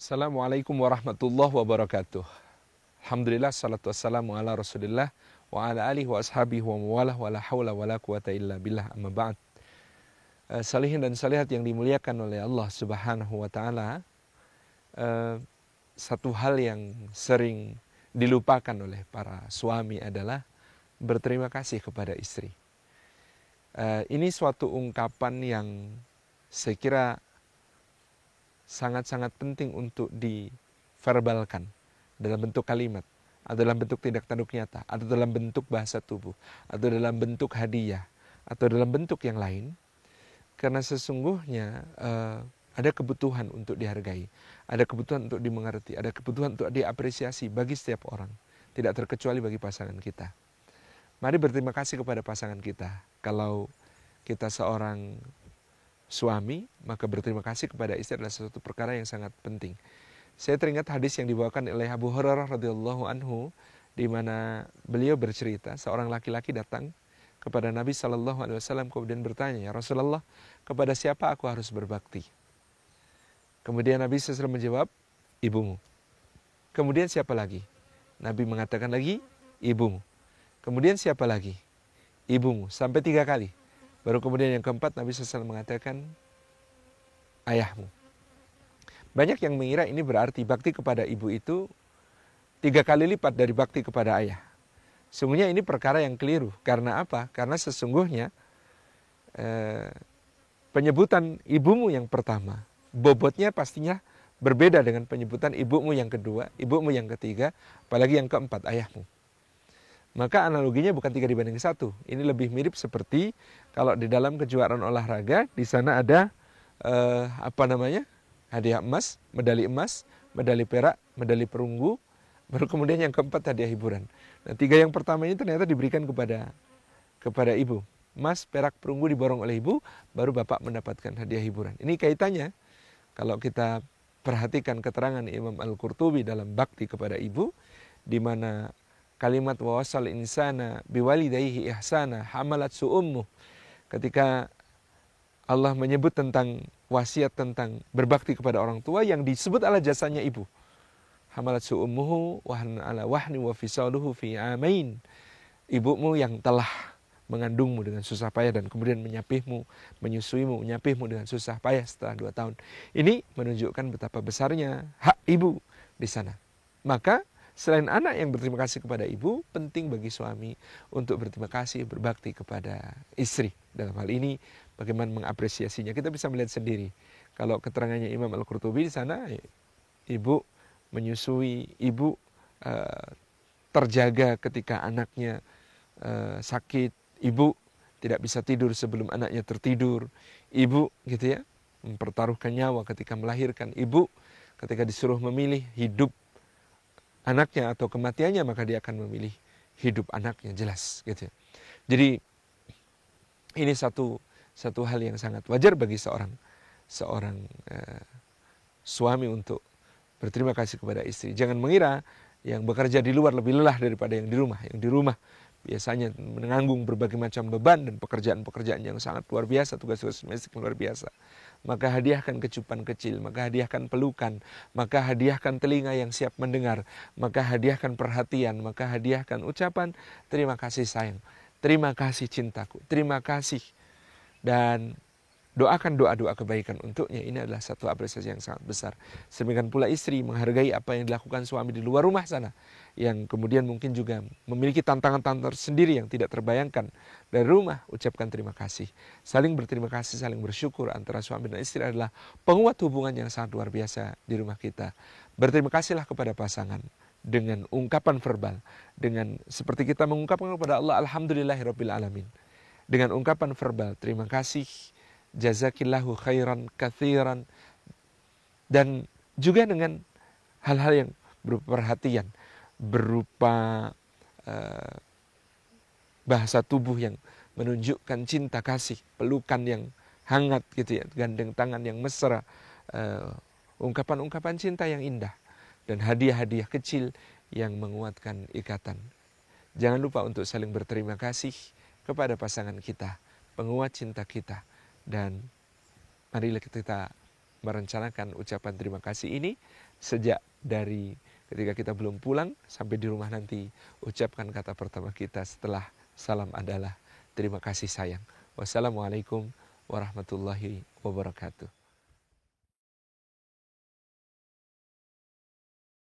Assalamualaikum warahmatullahi wabarakatuh. Alhamdulillah, salatu wassalamu ala rasulillah wa ala alihi wa ashabihi wa mawalah wa la hawla wa la quwata illa billah amma ba'd. Salihin dan salihat yang dimuliakan oleh Allah subhanahu wa ta'ala, satu hal yang sering dilupakan oleh para suami adalah berterima kasih kepada istri. Ini suatu ungkapan yang saya kira sangat-sangat penting untuk diverbalkan dalam bentuk kalimat, atau dalam bentuk tindak tanduk nyata, atau dalam bentuk bahasa tubuh, atau dalam bentuk hadiah, atau dalam bentuk yang lain. Karena sesungguhnya ada kebutuhan untuk dihargai, ada kebutuhan untuk dimengerti, ada kebutuhan untuk diapresiasi bagi setiap orang, tidak terkecuali bagi pasangan kita. Mari berterima kasih kepada pasangan kita. Kalau kita seorang suami, maka berterima kasih kepada istri adalah sesuatu perkara yang sangat penting. Saya teringat hadis yang dibawakan oleh Abu Hurairah radhiyallahu anhu, di mana beliau bercerita seorang laki-laki datang kepada Nabi SAW kemudian bertanya, "Ya Rasulullah, kepada siapa aku harus berbakti?" Kemudian Nabi SAW menjawab, "Ibumu." Kemudian siapa lagi? Nabi mengatakan lagi, "Ibumu." Kemudian siapa lagi? "Ibumu." Sampai 3 kali. Baru kemudian yang keempat Nabi SAW mengatakan, "Ayahmu." Banyak yang mengira ini berarti bakti kepada ibu itu 3 kali lipat dari bakti kepada ayah. Sungguhnya ini perkara yang keliru. Karena apa? Karena sesungguhnya penyebutan ibumu yang pertama, bobotnya pastinya berbeda dengan penyebutan ibumu yang kedua, ibumu yang ketiga, apalagi yang keempat, ayahmu. Maka analoginya bukan 3:1. Ini lebih mirip seperti kalau di dalam kejuaraan olahraga, di sana ada hadiah emas, medali perak, medali perunggu, baru kemudian yang keempat hadiah hiburan. Nah, 3 yang pertama ini ternyata diberikan kepada ibu. Emas, perak, perunggu diborong oleh ibu, baru bapak mendapatkan hadiah hiburan. Ini kaitannya kalau kita perhatikan keterangan Imam Al-Qurtubi dalam bakti kepada ibu, di mana kalimat wa wasal insana biwalidayhi ihsana hamalat su'ummu. Ketika Allah menyebut tentang wasiat tentang berbakti kepada orang tua, yang disebut adalah jasanya ibu. Hamalat su'ummuhu wahnan ala wahni wa fisaluhu fi amain. Ibumu yang telah mengandungmu dengan susah payah dan kemudian menyapihmu, menyusuimu, menyapihmu dengan susah payah setelah 2 tahun. Ini menunjukkan betapa besarnya hak ibu di sana. Maka selain anak yang berterima kasih kepada ibu, penting bagi suami untuk berterima kasih, berbakti kepada istri. Dalam hal ini, bagaimana mengapresiasinya. Kita bisa melihat sendiri. Kalau keterangannya Imam Al-Qurtubi di sana, ibu menyusui, ibu terjaga ketika anaknya sakit, ibu tidak bisa tidur sebelum anaknya tertidur, ibu gitu ya, mempertaruhkan nyawa ketika melahirkan, ibu ketika disuruh memilih hidup anaknya atau kematiannya, maka dia akan memilih hidup anaknya, jelas gitu. Jadi ini satu hal yang sangat wajar bagi seorang suami untuk berterima kasih kepada istri. Jangan mengira yang bekerja di luar lebih lelah daripada yang di rumah. Yang di rumah biasanya menanggung berbagai macam beban dan pekerjaan-pekerjaan yang sangat luar biasa, tugas-tugas domestik luar biasa. Maka hadiahkan kecupan kecil, maka hadiahkan pelukan, maka hadiahkan telinga yang siap mendengar, maka hadiahkan perhatian, maka hadiahkan ucapan terima kasih sayang, terima kasih cintaku, terima kasih, dan doakan doa-doa kebaikan untuknya. Ini adalah satu apresiasi yang sangat besar. Demikian pula istri menghargai apa yang dilakukan suami di luar rumah sana, yang kemudian mungkin juga memiliki tantangan-tantangan sendiri yang tidak terbayangkan. Dari rumah, ucapkan terima kasih. Saling berterima kasih, saling bersyukur antara suami dan istri adalah penguat hubungan yang sangat luar biasa di rumah kita. Berterima kasihlah kepada pasangan dengan ungkapan verbal, dengan seperti kita mengungkapkan kepada Allah, alhamdulillahirabbil alamin. Dengan ungkapan verbal, terima kasih, jazakillahu khairan katsiran, dan juga dengan hal-hal yang berupa perhatian, berupa bahasa tubuh yang menunjukkan cinta kasih, pelukan yang hangat gitu ya, gandeng tangan yang mesra, ungkapan-ungkapan cinta yang indah, dan hadiah-hadiah kecil yang menguatkan ikatan. Jangan lupa untuk saling berterima kasih kepada pasangan kita, penguat cinta kita. Dan marilah kita merencanakan ucapan terima kasih ini sejak dari ketika kita belum pulang sampai di rumah nanti. Ucapkan kata pertama kita setelah salam adalah terima kasih sayang. Wassalamualaikum warahmatullahi wabarakatuh.